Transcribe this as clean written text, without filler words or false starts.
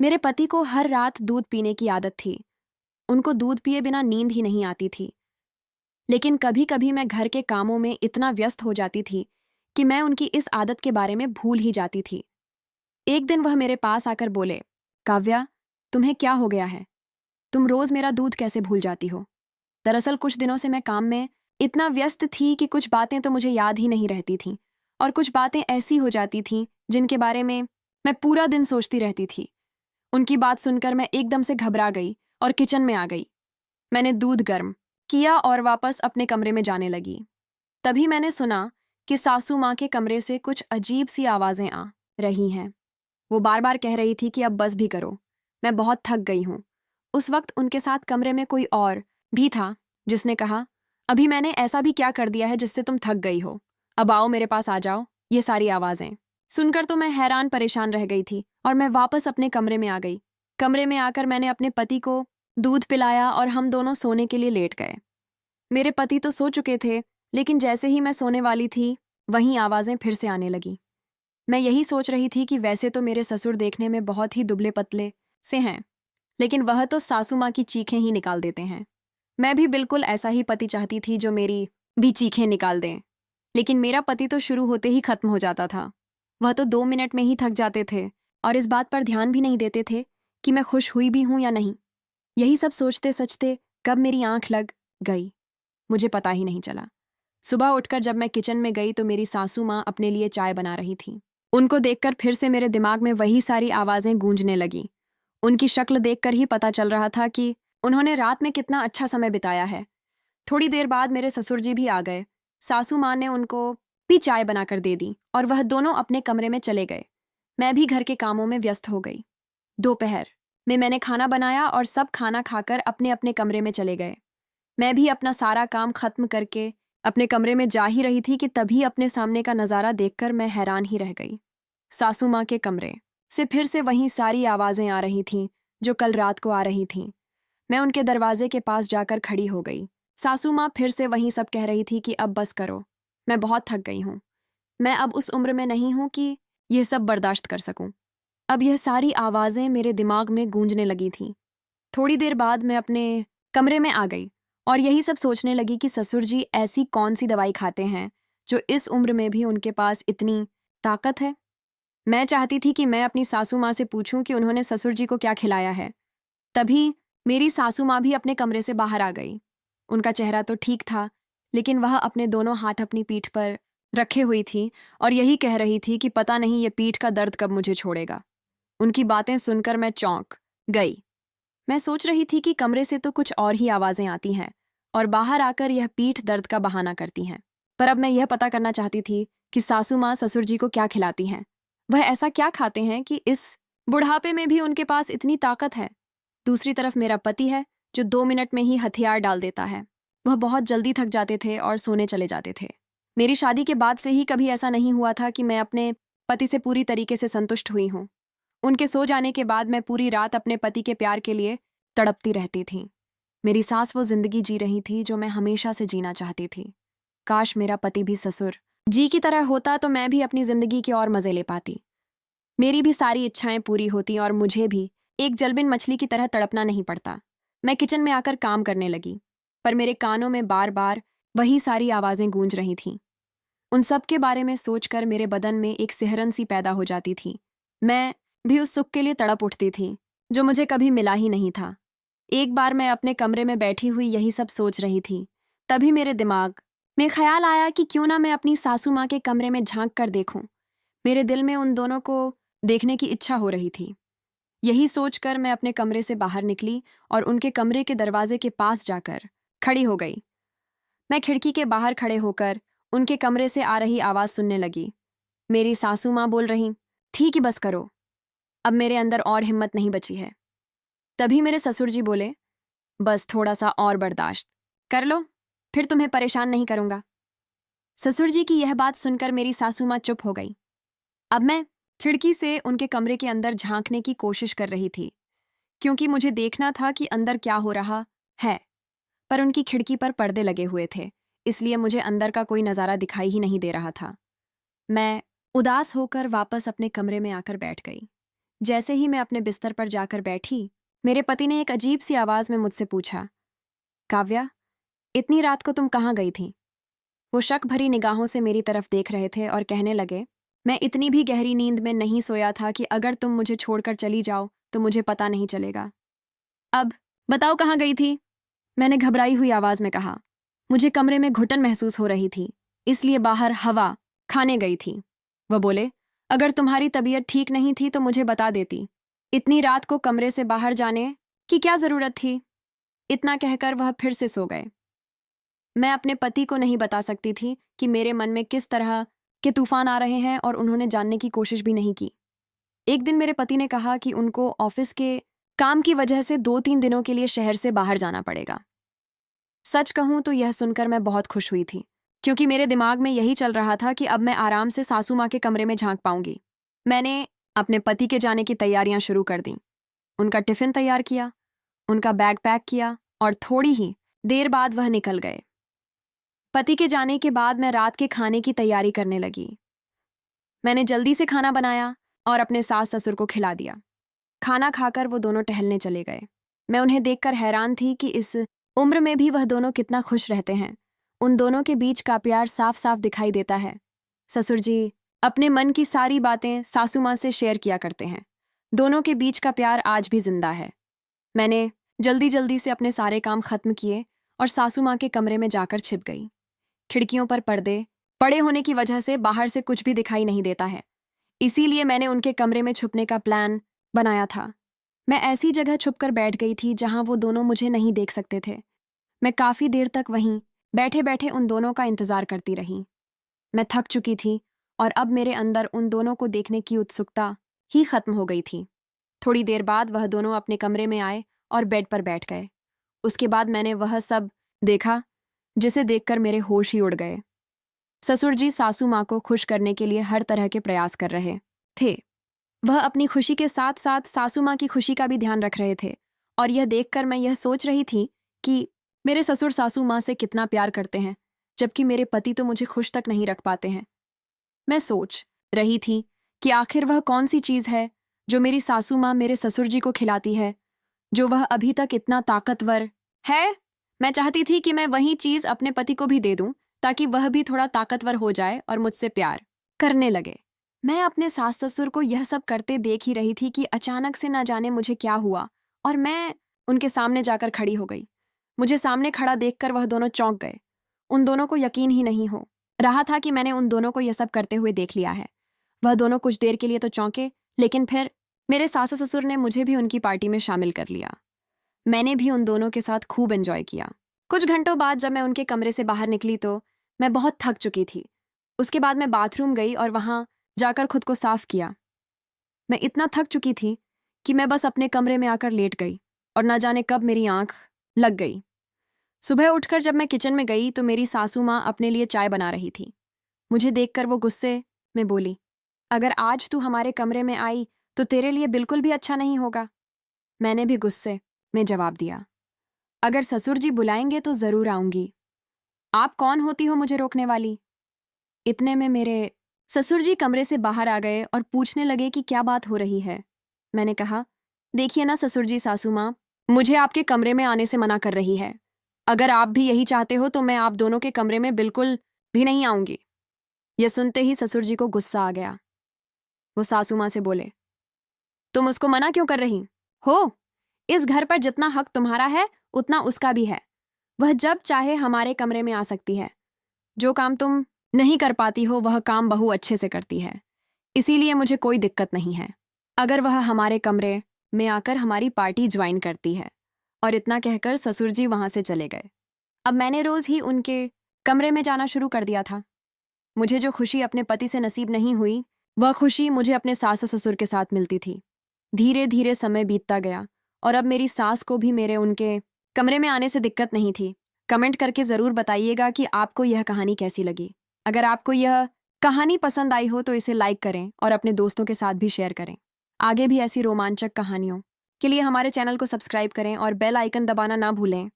मेरे पति को हर रात दूध पीने की आदत थी। उनको दूध पिए बिना नींद ही नहीं आती थी। लेकिन कभी कभी मैं घर के कामों में इतना व्यस्त हो जाती थी कि मैं उनकी इस आदत के बारे में भूल ही जाती थी। एक दिन वह मेरे पास आकर बोले, काव्या, तुम्हें क्या हो गया है? तुम रोज मेरा दूध कैसे भूल जाती हो? दरअसल कुछ दिनों से मैं काम में इतना व्यस्त थी कि कुछ बातें तो मुझे याद ही नहीं रहती थीं, और कुछ बातें ऐसी हो जाती थीं जिनके बारे में मैं पूरा दिन सोचती रहती थी। उनकी बात सुनकर मैं एकदम से घबरा गई और किचन में आ गई। मैंने दूध गर्म किया और वापस अपने कमरे में जाने लगी। तभी मैंने सुना कि सासू माँ के कमरे से कुछ अजीब सी आवाजें आ रही हैं। वो बार बार कह रही थी कि अब बस भी करो, मैं बहुत थक गई हूँ। उस वक्त उनके साथ कमरे में कोई और भी था जिसने कहा, अभी मैंने ऐसा भी क्या कर दिया है जिससे तुम थक गई हो? अब आओ, मेरे पास आ जाओ। ये सारी आवाजें सुनकर तो मैं हैरान परेशान रह गई थी और मैं वापस अपने कमरे में आ गई। कमरे में आकर मैंने अपने पति को दूध पिलाया और हम दोनों सोने के लिए लेट गए। मेरे पति तो सो चुके थे, लेकिन जैसे ही मैं सोने वाली थी वहीं आवाजें फिर से आने लगी। मैं यही सोच रही थी कि वैसे तो मेरे ससुर देखने में बहुत ही दुबले पतले से हैं, लेकिन वह तो सासू माँ की चीखें ही निकाल देते हैं। मैं भी बिल्कुल ऐसा ही पति चाहती थी जो मेरी भी चीखें निकाल दें। लेकिन मेरा पति तो शुरू होते ही खत्म हो जाता था। वह तो 2 मिनट में ही थक जाते थे और इस बात पर ध्यान भी नहीं देते थे कि मैं खुश हुई भी हूं या नहीं। यही सब सोचते सोचते कब मेरी आंख लग गई मुझे पता ही नहीं चला। सुबह उठकर जब मैं किचन में गई तो मेरी सासू माँ अपने लिए चाय बना रही थी। उनको देखकर फिर से मेरे दिमाग में वही सारी आवाजें गूंजने लगी। उनकी शक्ल देखकर ही पता चल रहा था कि उन्होंने रात में कितना अच्छा समय बिताया है। थोड़ी देर बाद मेरे ससुर जी भी आ गए। सासू माँ ने उनको भी चाय बनाकर दे दी और वह दोनों अपने कमरे में चले गए। मैं भी घर के कामों में व्यस्त हो गई। दोपहर में मैंने खाना बनाया और सब खाना खाकर अपने अपने कमरे में चले गए। मैं भी अपना सारा काम खत्म करके अपने कमरे में जा ही रही थी कि तभी अपने सामने का नज़ारा देखकर मैं हैरान ही रह गई। सासू माँ के कमरे से फिर से वहीं सारी आवाजें आ रही थीं जो कल रात को आ रही थीं। मैं उनके दरवाजे के पास जाकर खड़ी हो गई। सासू माँ फिर से वहीं सब कह रही थी कि अब बस करो, मैं बहुत थक गई हूँ। मैं अब उस उम्र में नहीं हूँ कि यह सब बर्दाश्त कर सकूं। अब यह सारी आवाजें मेरे दिमाग में गूंजने लगी थीं। थोड़ी देर बाद मैं अपने कमरे में आ गई और यही सब सोचने लगी कि ससुर जी ऐसी कौन सी दवाई खाते हैं जो इस उम्र में भी उनके पास इतनी ताकत है। मैं चाहती थी कि मैं अपनी सासू माँ से पूछूं कि उन्होंने ससुर जी को क्या खिलाया है। तभी मेरी सासू माँ भी अपने कमरे से बाहर आ गई। उनका चेहरा तो ठीक था, लेकिन वह अपने दोनों हाथ अपनी पीठ पर रखे हुई थी और यही कह रही थी कि पता नहीं ये पीठ का दर्द कब मुझे छोड़ेगा। उनकी बातें सुनकर मैं चौंक गई। मैं सोच रही थी कि कमरे से तो कुछ और ही आवाजें आती हैं और बाहर आकर यह पीठ दर्द का बहाना करती हैं। पर अब मैं यह पता करना चाहती थी कि सासू माँ ससुर जी को क्या खिलाती हैं। वह ऐसा क्या खाते हैं कि इस बुढ़ापे में भी उनके पास इतनी ताकत है। दूसरी तरफ मेरा पति है जो 2 मिनट में ही हथियार डाल देता है। वह बहुत जल्दी थक जाते थे और सोने चले जाते थे। मेरी शादी के बाद से ही कभी ऐसा नहीं हुआ था कि मैं अपने पति से पूरी तरीके से संतुष्ट हुई हूँ। उनके सो जाने के बाद मैं पूरी रात अपने पति के प्यार के लिए तड़पती रहती थी। मेरी सास वो जिंदगी जी रही थी जो मैं हमेशा से जीना चाहती थी। काश मेरा पति भी ससुर जी की तरह होता तो मैं भी अपनी जिंदगी के और मजे ले पाती। मेरी भी सारी इच्छाएं पूरी होती और मुझे भी एक जलबिन मछली की तरह तड़पना नहीं पड़ता। मैं किचन में आकर काम करने लगी, पर मेरे कानों में बार बार वही सारी आवाजें गूंज रही थीं। उन सब के बारे में सोचकर मेरे बदन में एक सिहरन सी पैदा हो जाती थी। मैं भी उस सुख के लिए तड़प उठती थी जो मुझे कभी मिला ही नहीं था। एक बार मैं अपने कमरे में बैठी हुई यही सब सोच रही थी, तभी मेरे दिमाग में ख्याल आया कि क्यों ना मैं अपनी सासू माँ के कमरे में झांक कर देखूं। मेरे दिल में उन दोनों को देखने की इच्छा हो रही थी। यही सोचकर मैं अपने कमरे से बाहर निकली और उनके कमरे के दरवाजे के पास जाकर खड़ी हो गई। मैं खिड़की के बाहर खड़े होकर उनके कमरे से आ रही आवाज सुनने लगी। मेरी सासू माँ बोल रही थी कि बस करो, अब मेरे अंदर और हिम्मत नहीं बची है। तभी मेरे ससुर जी बोले, बस थोड़ा सा और बर्दाश्त कर लो, फिर तुम्हें परेशान नहीं करूंगा। ससुर जी की यह बात सुनकर मेरी सासू माँ चुप हो गई। अब मैं खिड़की से उनके कमरे के अंदर झांकने की कोशिश कर रही थी, क्योंकि मुझे देखना था कि अंदर क्या हो रहा है। पर उनकी खिड़की पर पर्दे लगे हुए थे, इसलिए मुझे अंदर का कोई नज़ारा दिखाई ही नहीं दे रहा था। मैं उदास होकर वापस अपने कमरे में आकर बैठ गई। जैसे ही मैं अपने बिस्तर पर जाकर बैठी, मेरे पति ने एक अजीब सी आवाज में मुझसे पूछा, काव्या, इतनी रात को तुम कहाँ गई थी? वो शक भरी निगाहों से मेरी तरफ देख रहे थे और कहने लगे, मैं इतनी भी गहरी नींद में नहीं सोया था कि अगर तुम मुझे छोड़कर चली जाओ तो मुझे पता नहीं चलेगा। अब बताओ कहाँ गई थी? मैंने घबराई हुई आवाज में कहा। मुझे कमरे में घुटन महसूस हो रही थी, इसलिए बाहर हवा खाने गई थी। वह बोले, अगर तुम्हारी तबीयत ठीक नहीं थी तो मुझे बता देती। इतनी रात को कमरे से बाहर जाने की क्या जरूरत थी? इतना कहकर वह फिर से सो गए। मैं अपने पति को नहीं बता सकती थी कि मेरे मन में किस तरह के तूफान आ रहे हैं और उन्होंने जानने की कोशिश भी नहीं की। एक दिन मेरे पति ने कहा कि उनको ऑफिस के काम की वजह से 2-3 दिनों के लिए शहर से बाहर जाना पड़ेगा। सच कहूं तो यह सुनकर मैं बहुत खुश हुई थी, क्योंकि मेरे दिमाग में यही चल रहा था कि अब मैं आराम से सासू माँ के कमरे में झांक पाऊंगी। मैंने अपने पति के जाने की तैयारियां शुरू कर दी। उनका टिफिन तैयार किया, उनका बैग पैक किया और थोड़ी ही देर बाद वह निकल गए। पति के जाने के बाद मैं रात के खाने की तैयारी करने लगी। मैंने जल्दी से खाना बनाया और अपने सास ससुर को खिला दिया। खाना खाकर वो दोनों टहलने चले गए। मैं उन्हें देखकर हैरान थी कि इस उम्र में भी वह दोनों कितना खुश रहते हैं। उन दोनों के बीच का प्यार साफ साफ दिखाई देता है। ससुर जी अपने मन की सारी बातें सासू माँ से शेयर किया करते हैं। दोनों के बीच का प्यार आज भी जिंदा है। मैंने जल्दी जल्दी से अपने सारे काम खत्म किए और सासू माँ के कमरे में जाकर छिप गई। खिड़कियों पर पर्दे पड़े होने की वजह से बाहर से कुछ भी दिखाई नहीं देता है, इसीलिए मैंने उनके कमरे में छुपने का प्लान बनाया था। मैं ऐसी जगह छुपकर बैठ गई थी जहां वो दोनों मुझे नहीं देख सकते थे। मैं काफी देर तक वहीं बैठे बैठे उन दोनों का इंतजार करती रही। मैं थक चुकी थी और अब मेरे अंदर उन दोनों को देखने की उत्सुकता ही खत्म हो गई थी। थोड़ी देर बाद वह दोनों अपने कमरे में आए और बेड पर बैठ गए। उसके बाद मैंने वह सब देखा जिसे देखकर मेरे होश ही उड़ गए। ससुर जी सासू माँ को खुश करने के लिए हर तरह के प्रयास कर रहे थे। वह अपनी खुशी के साथ साथ सासू माँ की खुशी का भी ध्यान रख रहे थे, और यह देखकर मैं यह सोच रही थी कि मेरे ससुर सासू माँ से कितना प्यार करते हैं, जबकि मेरे पति तो मुझे खुश तक नहीं रख पाते हैं। मैं सोच रही थी कि आखिर वह कौन सी चीज है जो मेरी सासू माँ मेरे ससुर जी को खिलाती है, जो वह अभी तक इतना ताकतवर है। मैं चाहती थी कि मैं वही चीज अपने पति को भी दे दूं, ताकि वह भी थोड़ा ताकतवर हो जाए और मुझसे प्यार करने लगे। मैं अपने सास ससुर को यह सब करते देख ही रही थी कि अचानक से न जाने मुझे क्या हुआ और मैं उनके सामने जाकर खड़ी हो गई। मुझे सामने खड़ा देखकर वह दोनों चौंक गए। उन दोनों को यकीन ही नहीं हो रहा था कि मैंने उन दोनों को यह सब करते हुए देख लिया है। वह दोनों कुछ देर के लिए तो चौंके, लेकिन फिर मेरे सास ससुर ने मुझे भी उनकी पार्टी में शामिल कर लिया। मैंने भी उन दोनों के साथ खूब एंजॉय किया। कुछ घंटों बाद जब मैं उनके कमरे से बाहर निकली तो मैं बहुत थक चुकी थी। उसके बाद मैं बाथरूम गई और वहां जाकर खुद को साफ किया। मैं इतना थक चुकी थी कि मैं बस अपने कमरे में आकर लेट गई और न जाने कब मेरी आंख लग गई। सुबह उठकर जब मैं किचन में गई तो मेरी सासू माँ अपने लिए चाय बना रही थी। मुझे देखकर वो गुस्से में बोली, अगर आज तू हमारे कमरे में आई तो तेरे लिए बिल्कुल भी अच्छा नहीं होगा। मैंने भी गुस्से में जवाब दिया, अगर ससुर जी बुलाएंगे तो जरूर आऊंगी। आप कौन होती हो मुझे रोकने वाली? इतने में मेरे ससुर जी कमरे से बाहर आ गए और पूछने लगे कि क्या बात हो रही है। मैंने कहा, देखिए ना ससुर जी, सासू माँ मुझे आपके कमरे में आने से मना कर रही है। अगर आप भी यही चाहते हो तो मैं आप दोनों के कमरे में बिल्कुल भी नहीं आऊंगी। यह सुनते ही ससुर जी को गुस्सा आ गया। वो सासू माँ से बोले, तुम उसको मना क्यों कर रही हो? इस घर पर जितना हक तुम्हारा है उतना उसका भी है। वह जब चाहे हमारे कमरे में आ सकती है। जो काम तुम नहीं कर पाती हो वह काम बहू अच्छे से करती है, इसीलिए मुझे कोई दिक्कत नहीं है अगर वह हमारे कमरे में आकर हमारी पार्टी ज्वाइन करती है। और इतना कहकर ससुर जी वहां से चले गए। अब मैंने रोज ही उनके कमरे में जाना शुरू कर दिया था। मुझे जो खुशी अपने पति से नसीब नहीं हुई, वह खुशी मुझे अपने सास ससुर के साथ मिलती थी। धीरे धीरे समय बीतता गया और अब मेरी सास को भी मेरे उनके कमरे में आने से दिक्कत नहीं थी। कमेंट करके ज़रूर बताइएगा कि आपको यह कहानी कैसी लगी। अगर आपको यह कहानी पसंद आई हो तो इसे लाइक करें और अपने दोस्तों के साथ भी शेयर करें। आगे भी ऐसी रोमांचक कहानियों के लिए हमारे चैनल को सब्सक्राइब करें और बेल आइकन दबाना ना भूलें